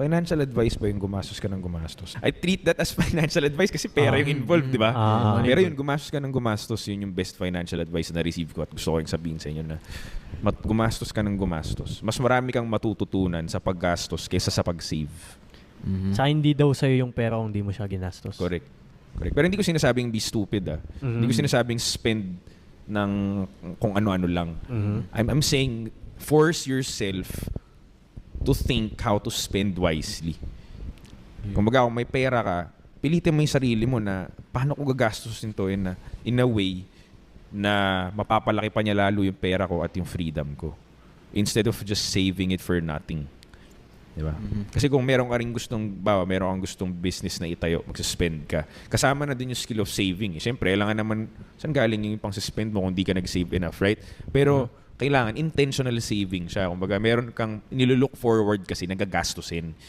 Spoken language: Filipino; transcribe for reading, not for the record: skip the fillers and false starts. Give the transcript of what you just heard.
Financial advice ba yung gumastos ka ng gumastos? I treat that as financial advice kasi pera yung involved, di ba? Pero yun, gumastos ka ng gumastos, yun yung best financial advice na receive ko at gusto ko yung sabihin sa inyo na gumastos ka ng gumastos. Mas marami kang matututunan sa paggastos kaysa sa pag-save. Sa hindi daw sa'yo yung pera kung hindi mo siya ginastos. Correct. Pero hindi ko sinasabing be stupid. Hindi ko sinasabing spend ng kung ano-ano lang. I'm saying force yourself to think how to spend wisely. Kumbaga, kung may pera ka, pilitin mo yung sarili mo na paano ko gagastusin to in a way na mapapalaki pa niya lalo yung pera ko at yung freedom ko. Instead of just saving it for nothing. Diba? Kasi kung meron kang gustong business na itayo, magsuspend ka. Kasama na din yung skill of saving. Siyempre, kailangan naman, saan galing yung pang-suspend mo kung di ka nag-save enough, right? Pero, kailangan intentional saving siya. Kumbaga, meron kang nilook forward kasi nagagastusin.